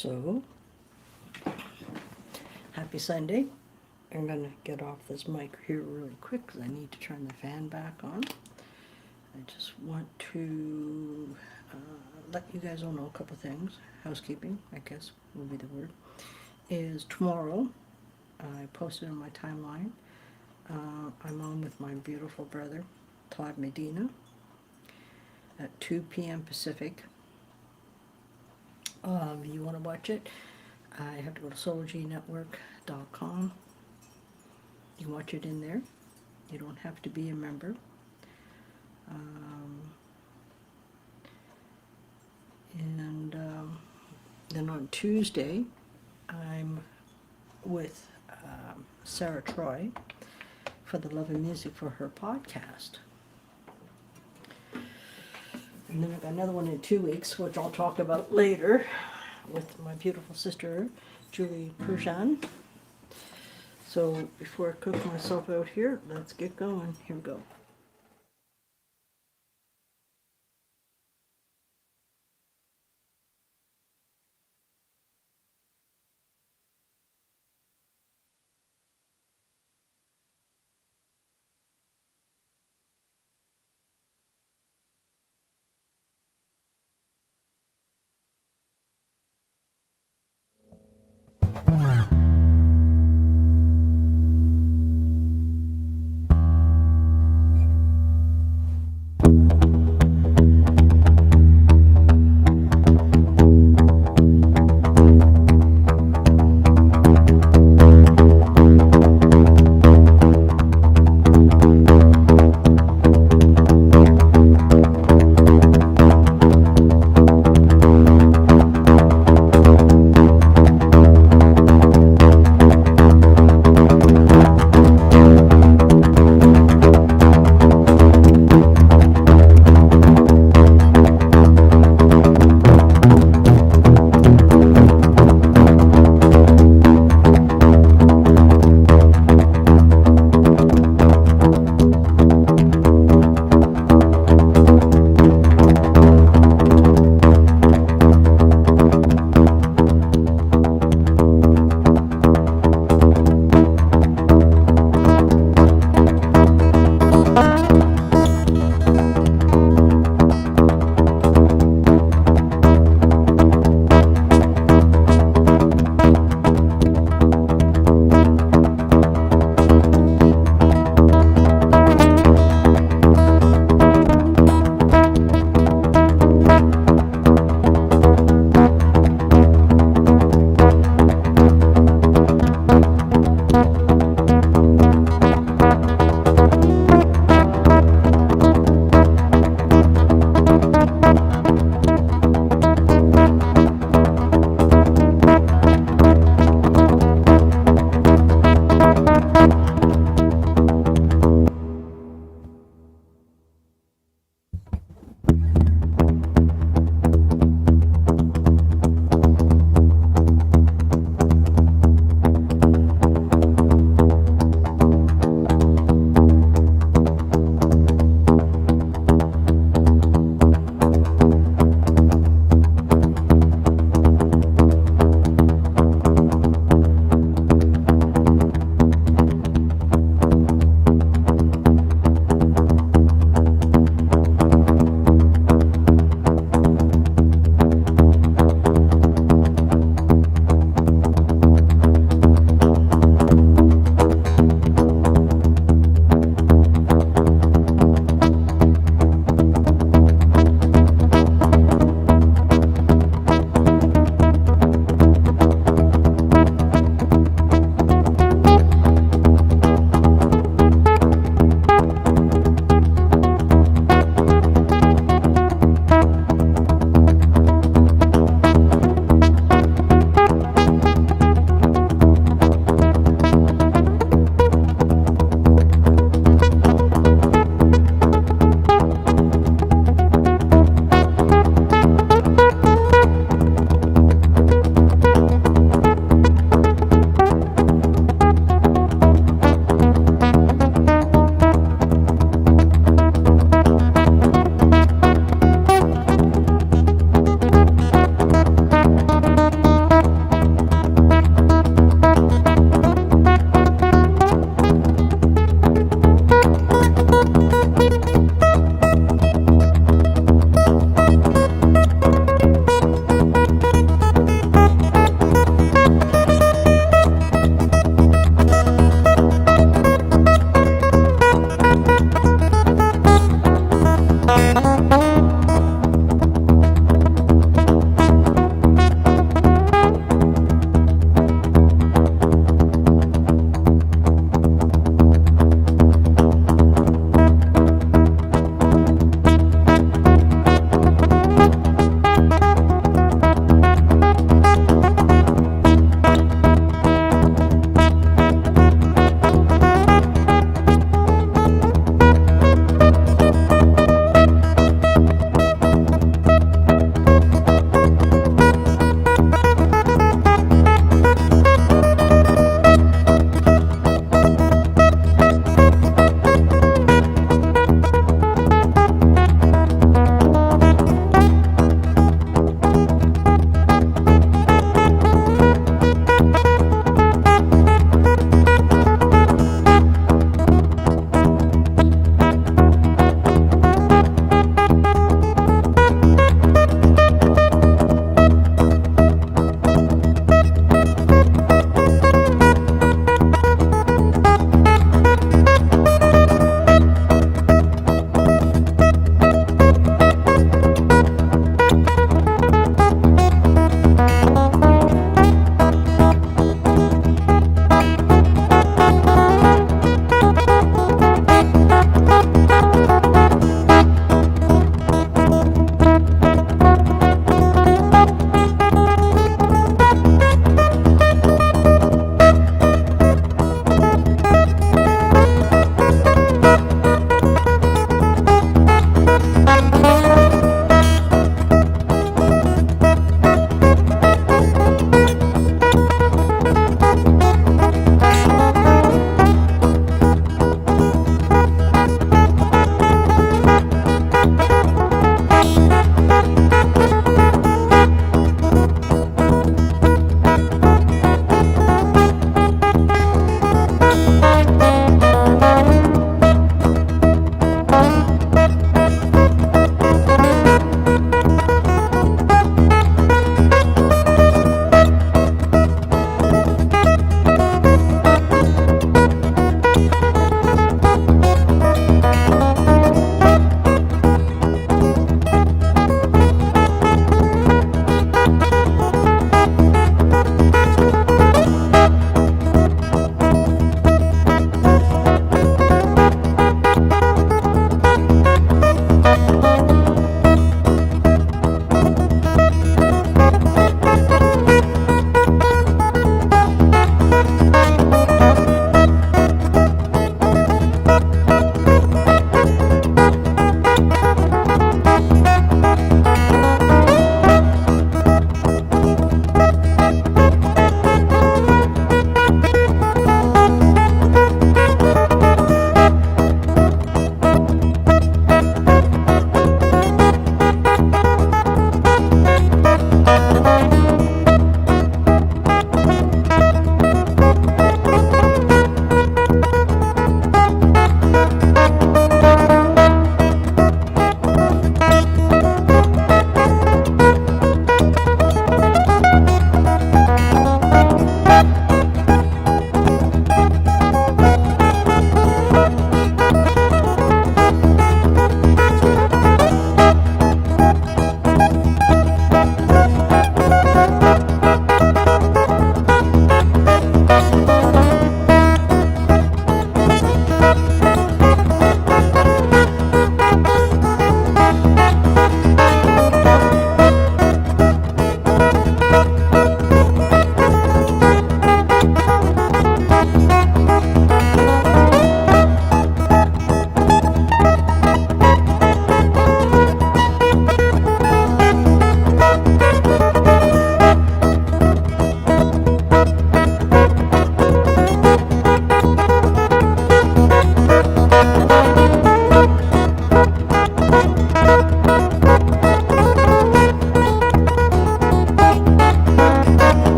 So, happy Sunday. I'm going to get off this mic here really quick because I need to turn the fan back on. I just want to let you guys all know a couple things. Housekeeping, I guess will be the word, is tomorrow. I posted on my timeline. I'm on with my beautiful brother, Todd Medina, at 2 p.m. Pacific. If you want to watch it, I have to go to soulgnetwork.com. You can watch it in there. You don't have to be a member. Then on Tuesday, I'm with Sarah Troy for the Love and Music for Her podcast. And then I've got another one in 2 weeks, which I'll talk about later, with my beautiful sister, Julie Perjan. So before I cook myself out here, let's get going. Here we go.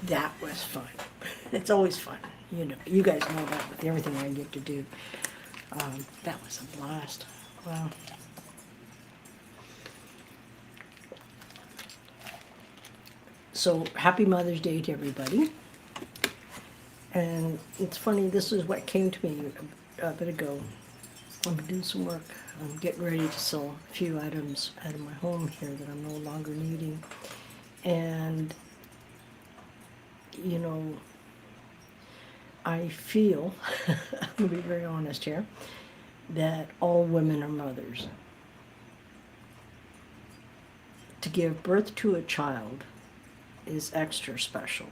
that was fun. It's always fun. You know, you guys know that with everything I get to do. That was a blast. Wow. So, happy Mother's Day to everybody. And it's funny, this is what came to me a bit ago. I'm doing some work. I'm getting ready to sell a few items out of my home here that I'm no longer needing. And, you know, I feel, I'm going to be very honest here, that all women are mothers. To give birth to a child is extra special.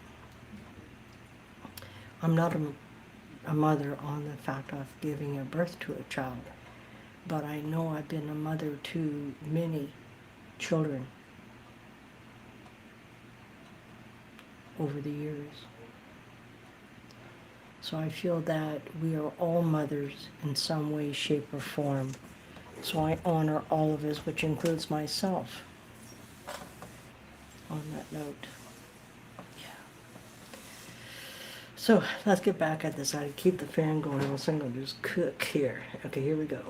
I'm not a mother on the fact of giving a birth to a child, but I know I've been a mother to many children over the years. So I feel that we are all mothers in some way, shape, or form. So I honor all of us, which includes myself, on that note. Yeah. So let's get back at this. I keep the fan going, else I'm going to just cook here. Okay, here we go.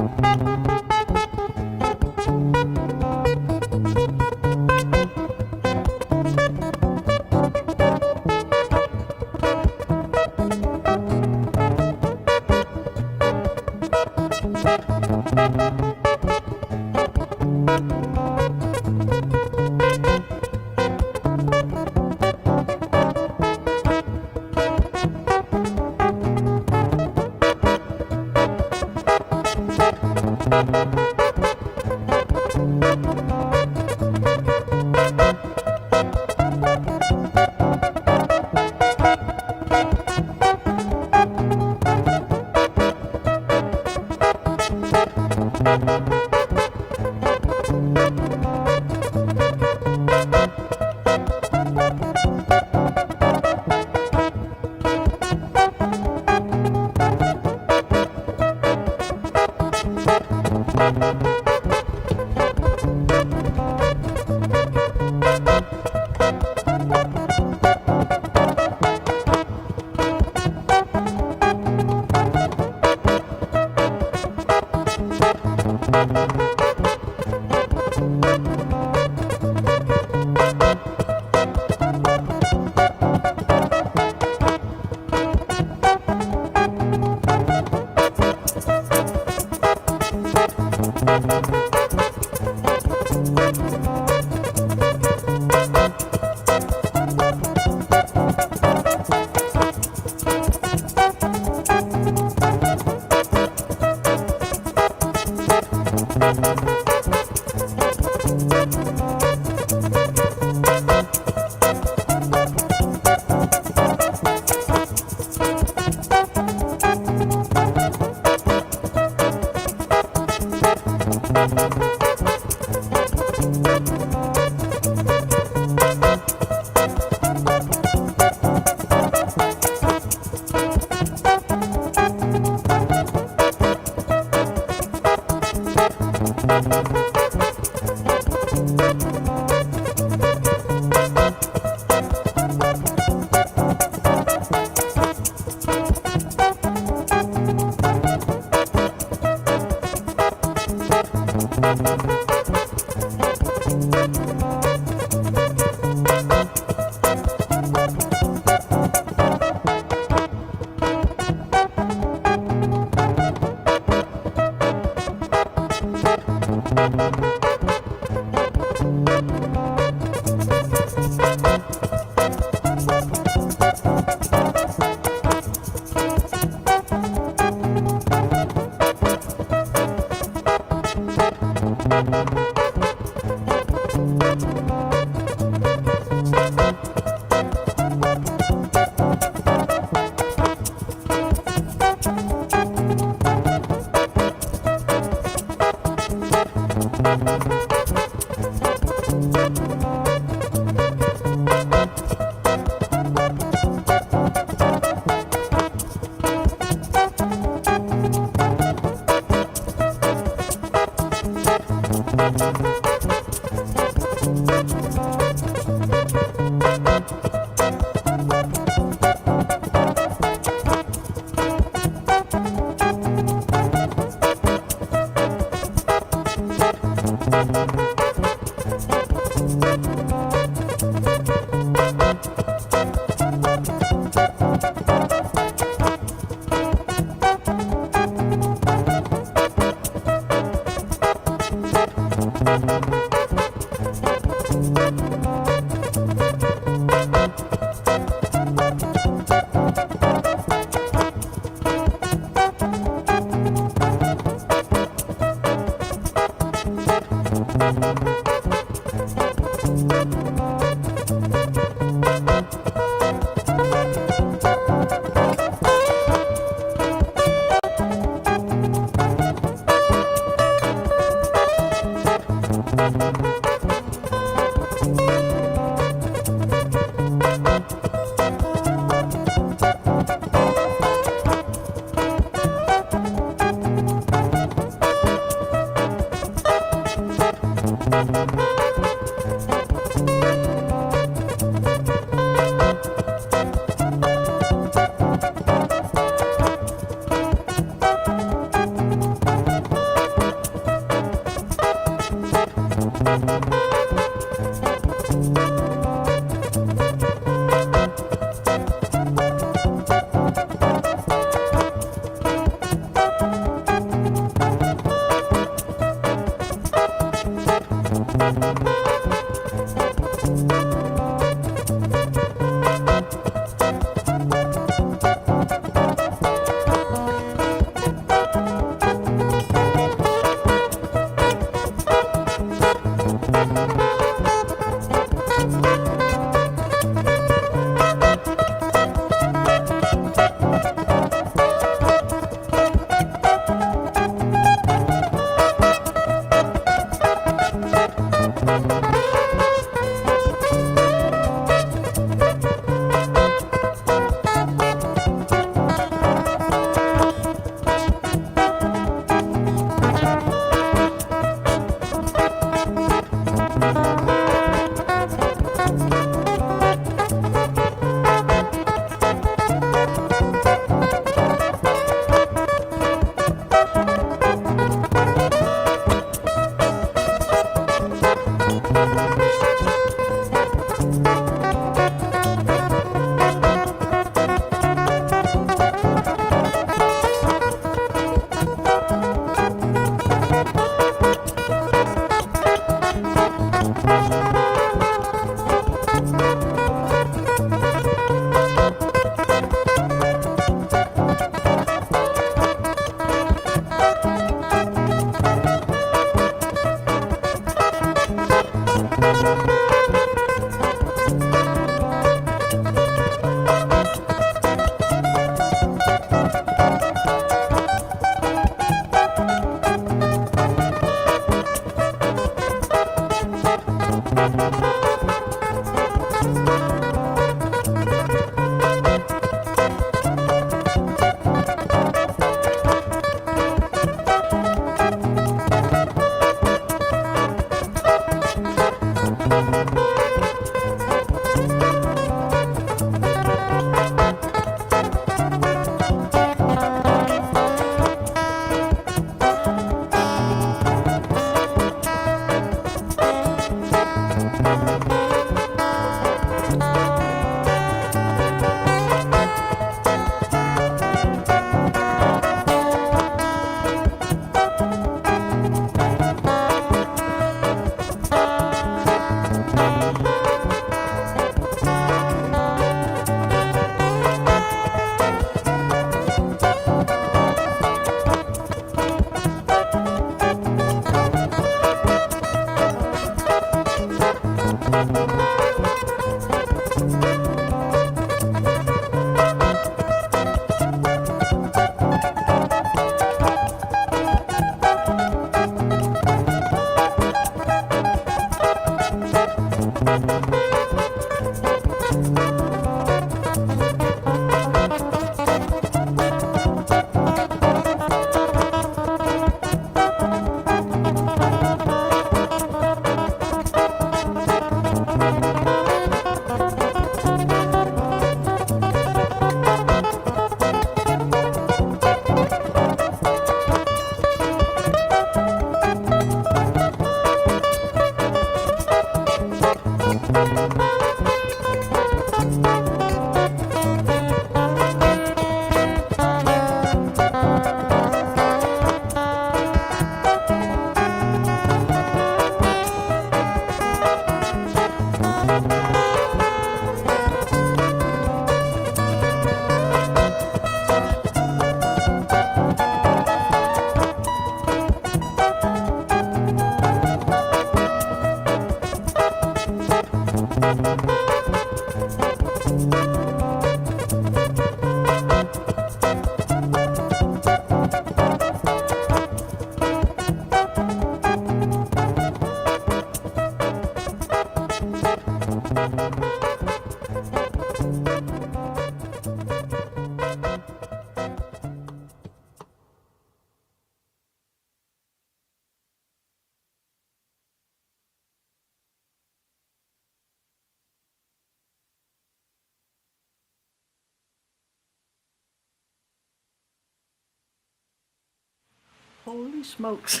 Holy smokes.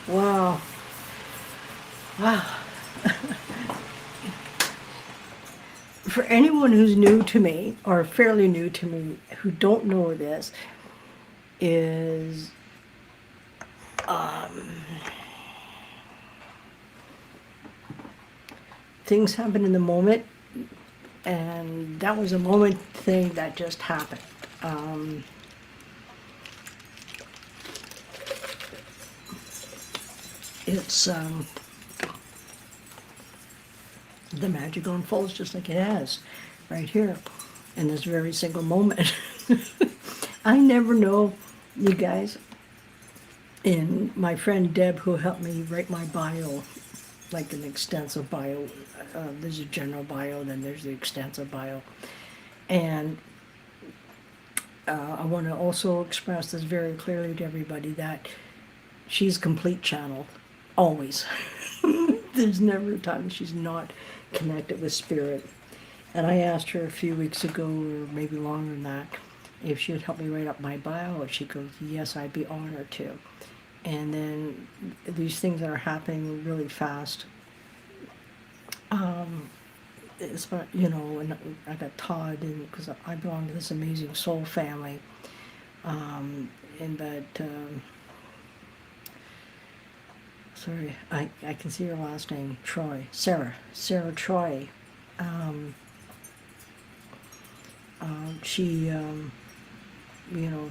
Wow. Wow. For anyone who's new to me, or fairly new to me, who don't know this, is things happen in the moment, and that was a moment thing that just happened. It's the magic unfolds just like it has right here in this very single moment. I never know, you guys, and my friend Deb, who helped me write my bio, like an extensive bio, there's a general bio, then there's the extensive bio, and I want to also express this very clearly to everybody that she's complete channel, always. There's never a time she's not connected with spirit. And I asked her a few weeks ago, or maybe longer than that, if she would help me write up my bio, and she goes, yes, I'd be honored to. And then these things that are happening really fast, it's, you know, and I got Todd, and because I belong to this amazing soul family, and but sorry, I can see her last name, Troy, Sarah Troy. She, you know,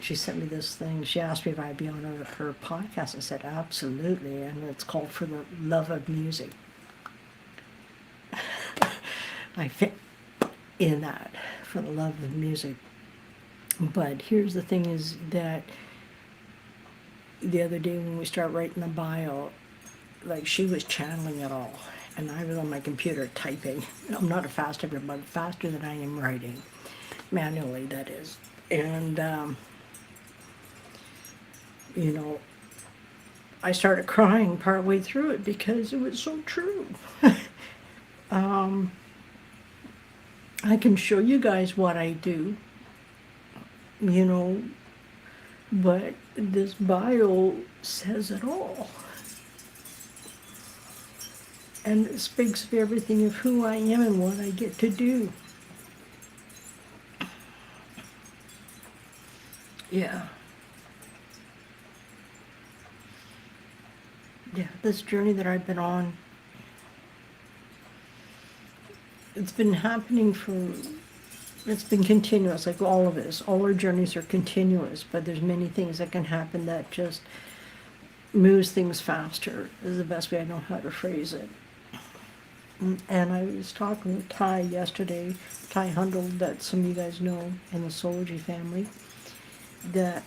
she sent me this thing. She asked me if I'd be on her podcast. I said, absolutely, and it's called For the Love of Music. I fit in that, for the love of music. But here's the thing is that the other day when we started writing the bio, like she was channeling it all. And I was on my computer typing. I'm not a fast typer, but faster than I am writing. Manually, that is. And, you know, I started crying partway through it because it was so true. I can show you guys what I do, you know, but this bio says it all. And it speaks of everything of who I am and what I get to do. Yeah. Yeah, this journey that I've been on, it's been happening it's been continuous, like all of us. All our journeys are continuous, but there's many things that can happen that just moves things faster, is the best way I know how to phrase it. And I was talking with Ty yesterday, Ty Hundle, that some of you guys know in the Soulology family, that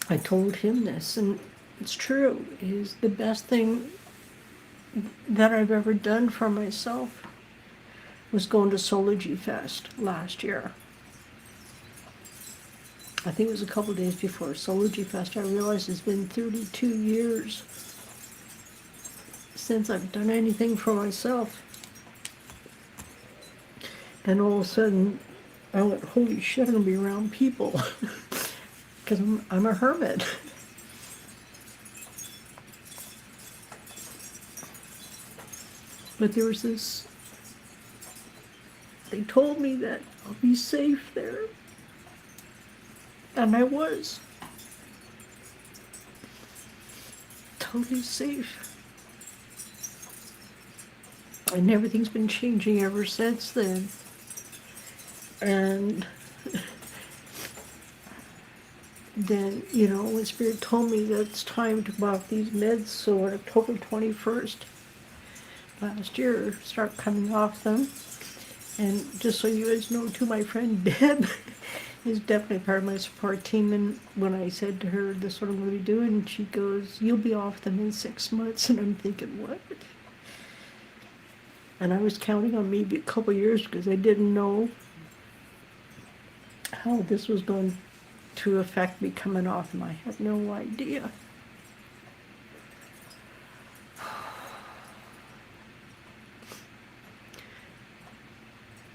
I told him this, and it's true, is the best thing that I've ever done for myself was going to Soulology Fest last year. I think it was a couple days before Soulology Fest. I realized it's been 32 years since I've done anything for myself. And all of a sudden, I went, holy shit, I'm gonna be around people. Because I'm a hermit. But there was this, they told me that I'll be safe there. And I was. Totally safe. And everything's been changing ever since then. And then, you know, when Spirit told me that it's time to go off these meds, so on October 21st last year, start coming off them. And just so you guys know, too, my friend Deb is definitely part of my support team. And when I said to her, this is what I'm going to be doing, she goes, you'll be off them in 6 months. And I'm thinking, what? And I was counting on maybe a couple of years because I didn't know how this was going to affect me coming off them. I had no idea.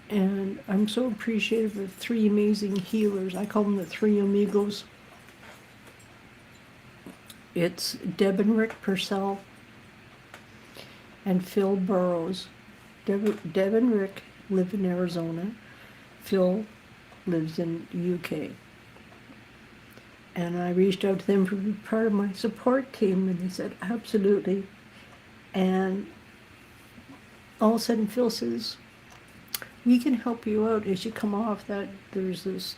And I'm so appreciative of 3 amazing healers. I call them the 3 amigos. It's Deb and Rick Purcell and Phil Burrows. Deb and Rick live in Arizona. Phil lives in the UK. And I reached out to them for part of my support team, and they said, absolutely. And all of a sudden, Phil says, we can help you out as you come off that. There's this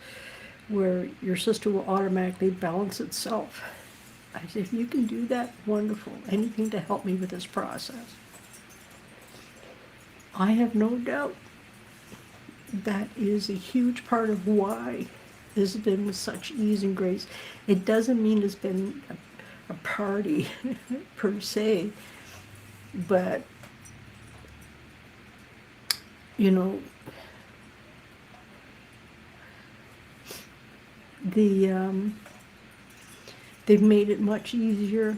where your system will automatically balance itself. I said, if you can do that, wonderful. Anything to help me with this process. I have no doubt that is a huge part of why this has been with such ease and grace. It doesn't mean it's been a party per se, but, you know, they've made it much easier,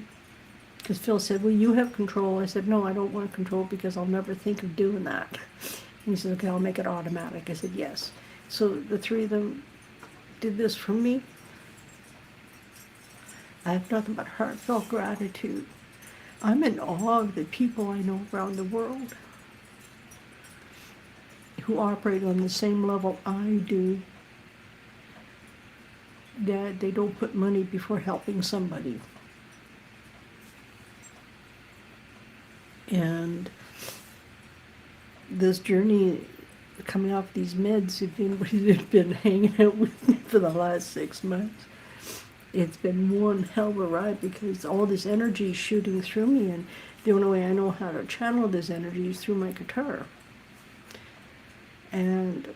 because Phil said, well, you have control. I said, no, I don't want control because I'll never think of doing that. And he said, okay, I'll make it automatic. I said, yes. So the 3 of them did this for me. I have nothing but heartfelt gratitude. I'm in awe of the people I know around the world who operate on the same level I do, that they don't put money before helping somebody. And this journey, coming off these meds, if anybody's been hanging out with me for the last 6 months, it's been one hell of a ride, because all this energy is shooting through me, and the only way I know how to channel this energy is through my guitar. And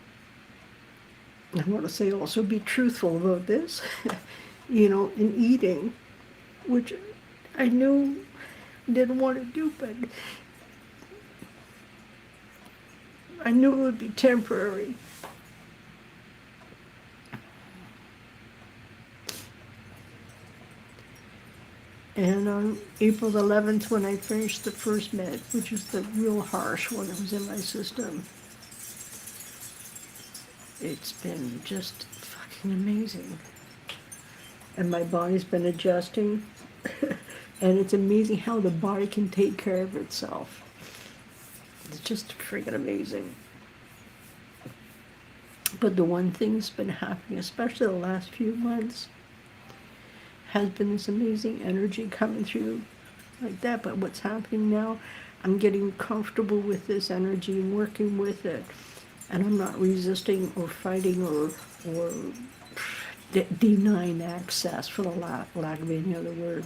I want to say also, be truthful about this, you know, in eating, which I knew didn't want to do, but I knew it would be temporary. And on April 11th, when I finished the first med, which is the real harsh one that was in my system, it's been just fucking amazing. And my body's been adjusting. And it's amazing how the body can take care of itself. It's just freaking amazing. But the one thing that's been happening, especially the last few months, has been this amazing energy coming through like that. But what's happening now, I'm getting comfortable with this energy and working with it. And I'm not resisting or fighting or denying access, for the lack of any other word.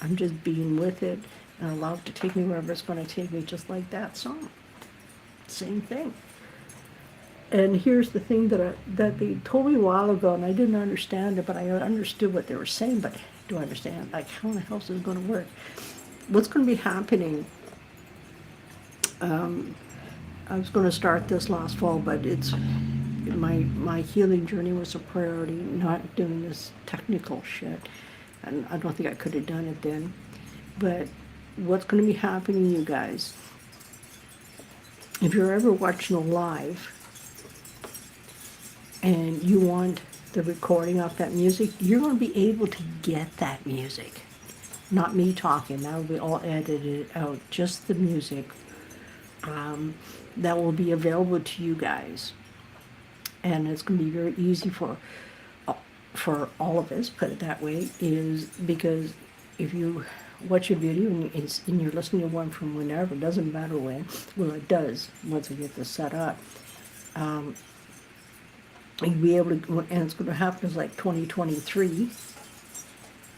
I'm just being with it and allow it to take me wherever it's going to take me, just like that song. Same thing. And here's the thing that they told me a while ago, and I didn't understand it, but I understood what they were saying, but I do understand, like, how in the hell is this going to work? What's going to be happening? I was going to start this last fall, but it's my healing journey was a priority, not doing this technical shit. And I don't think I could have done it then. But what's going to be happening, you guys, if you're ever watching a live and you want the recording of that music, you're going to be able to get that music. Not me talking, that will be all edited out, just the music. That will be available to you guys. And it's going to be very easy for all of us, put it that way, is because if you watch a video and you're listening to one from whenever, it doesn't matter when, well, it does once we get this set up, You'll be able to, and it's going to happen is like 2023,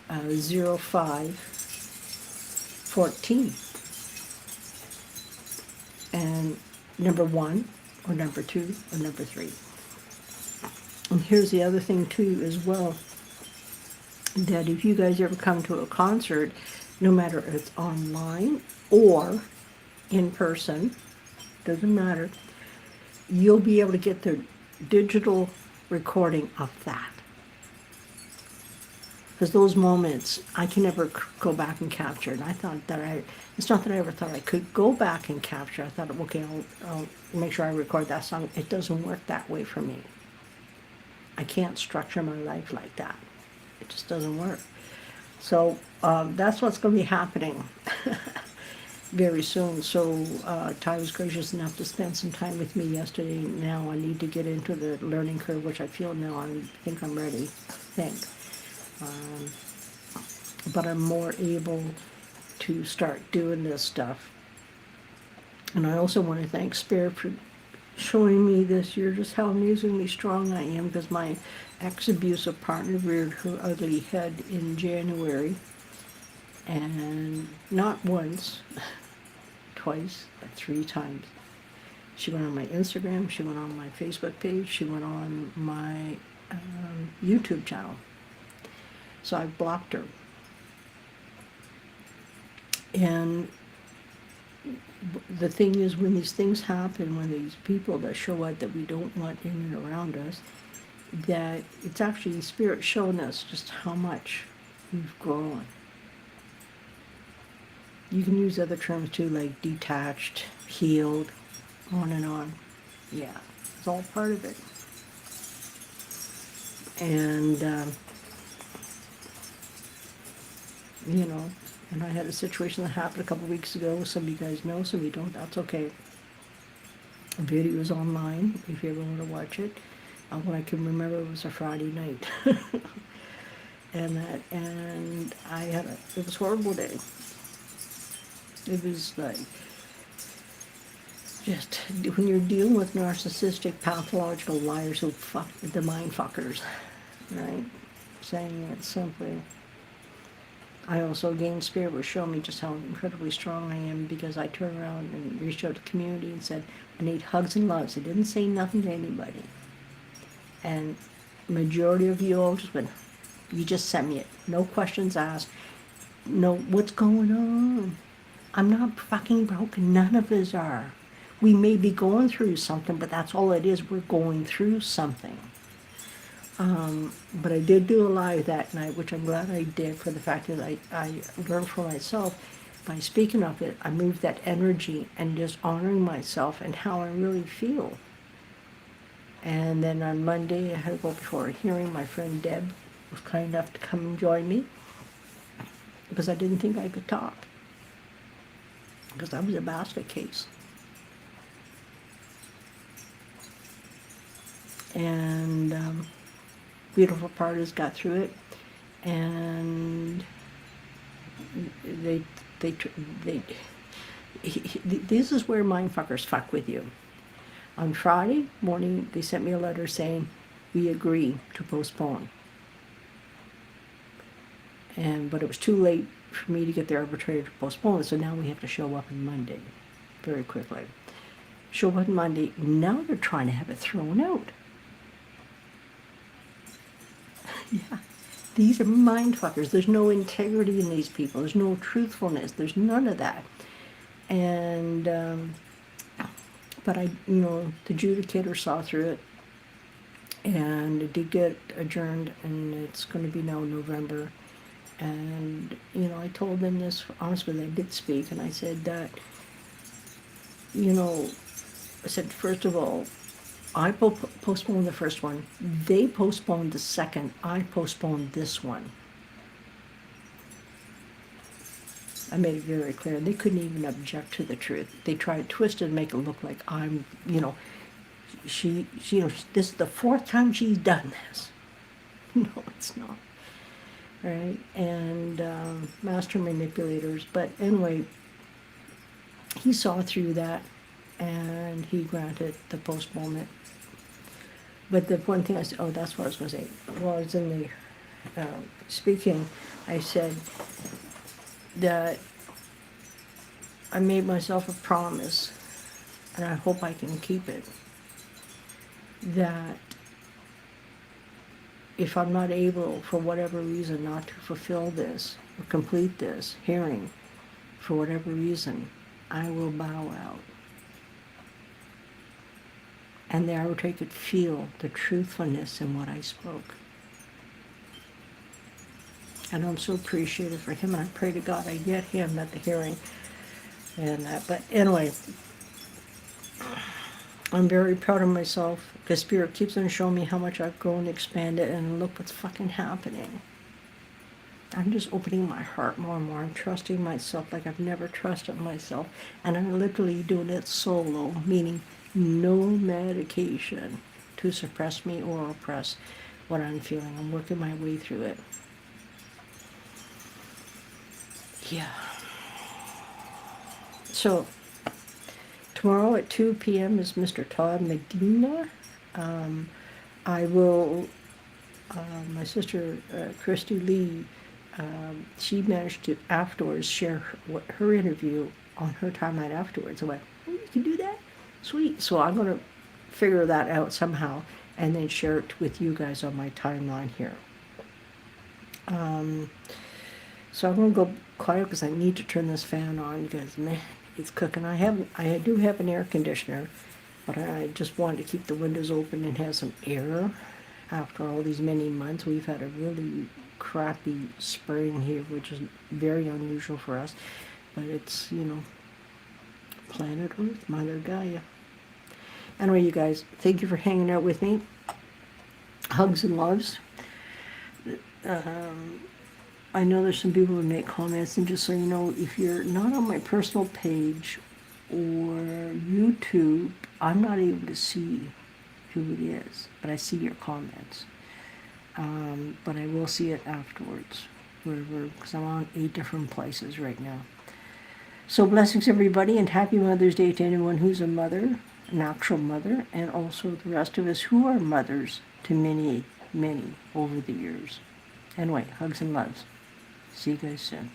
0514. And number 1, or number 2, or number 3. And here's the other thing too as well, that if you guys ever come to a concert, no matter if it's online or in person, doesn't matter, you'll be able to get the digital recording of that. Because those moments, I can never go back and capture. And I thought that it's not that I ever thought I could go back and capture. I thought, okay, I'll make sure I record that song. It doesn't work that way for me. I can't structure my life like that. It just doesn't work. So that's what's going to be happening very soon. So Ty was gracious enough to spend some time with me yesterday. Now I need to get into the learning curve, which I feel now I think I'm ready, I think. But I'm more able to start doing this stuff. And I also want to thank Spirit for showing me this year just how amazingly strong I am, because my ex-abusive partner reared her ugly head in January, and not once, twice, but 3 times. She went on my Instagram, she went on my Facebook page, she went on my YouTube channel. So I blocked her. And the thing is, when these things happen, when these people that show up that we don't want in and around us, that it's actually Spirit showing us just how much we've grown. You can use other terms too, like detached, healed, on and on. Yeah, it's all part of it. And you know, and I had a situation that happened a couple of weeks ago. Some of you guys know, some of you don't. That's okay. The video is online if you ever want to watch it. When I can remember, it was a Friday night, and I had it was a horrible day. It was like, just when you're dealing with narcissistic, pathological liars who fuck the mind fuckers, right? Saying it simply. I also, again, Spirit was showing me just how incredibly strong I am, because I turned around and reached out to the community and said, I need hugs and loves. I didn't say nothing to anybody. And majority of you all just went, you just sent me it. No questions asked. No, what's going on? I'm not fucking broken. None of us are. We may be going through something, but that's all it is. We're going through something. But I did do a live that night, which I'm glad I did, for the fact that I learned for myself. By speaking of it, I moved that energy and just honoring myself and how I really feel. And then on Monday, I had to go before a hearing. My friend Deb was kind enough to come and join me, because I didn't think I could talk, because I was a basket case. And beautiful part is got through it, and this is where mindfuckers fuck with you. On Friday morning, they sent me a letter saying, we agree to postpone. But it was too late for me to get the arbitrator to postpone it, so now we have to show up on Monday, very quickly. Show up on Monday, now they're trying to have it thrown out. Yeah, these are mind fuckers. There's no integrity in these people. There's no truthfulness. There's none of that. And, but the adjudicator saw through it, and it did get adjourned, and it's going to be now November. And, I told them this, honestly, I did speak, and I said that, I said, first of all, I postponed the first one. They postponed the second. I postponed this one. I made it very clear. They couldn't even object to the truth. They tried to twist it and make it look like I'm, this is the 4th time she's done this. No, it's not. Right? And master manipulators. But anyway, he saw through that, and he granted the postponement. But the one thing I said, oh, that's what I was going to say. While I was in the speaking, I said that I made myself a promise, and I hope I can keep it, that if I'm not able, for whatever reason, not to fulfill this or complete this hearing, for whatever reason, I will bow out. And there I could feel the truthfulness in what I spoke. And I'm so appreciative for him, and I pray to God I get him at the hearing. And but anyway, I'm very proud of myself. The Spirit keeps on showing me how much I've grown and expanded, and look what's fucking happening. I'm just opening my heart more and more. I'm trusting myself like I've never trusted myself. And I'm literally doing it solo, meaning no medication to suppress me or oppress what I'm feeling. I'm working my way through it. Yeah. So, tomorrow at 2 p.m. is Mr. Todd Medina. I will, my sister Christy Lee, she managed to afterwards share her interview on her timeline afterwards. I went, oh, you can do that? Sweet. So I'm going to figure that out somehow and then share it with you guys on my timeline here. So I'm going to go quiet because I need to turn this fan on because, man, it's cooking. I do have an air conditioner, but I just wanted to keep the windows open and have some air. After all these many months, we've had a really crappy spring here, which is very unusual for us. But it's, planet Earth, Mother Gaia. Anyway, you guys, thank you for hanging out with me. Hugs and loves. I know there's some people who make comments, and just so you know, if you're not on my personal page or YouTube, I'm not able to see who it is, but I see your comments. But I will see it afterwards, because I'm on 8 different places right now. So blessings, everybody, and happy Mother's Day to anyone who's a mother, an actual mother, and also the rest of us who are mothers to many, many over the years. Anyway, hugs and loves. See you guys soon.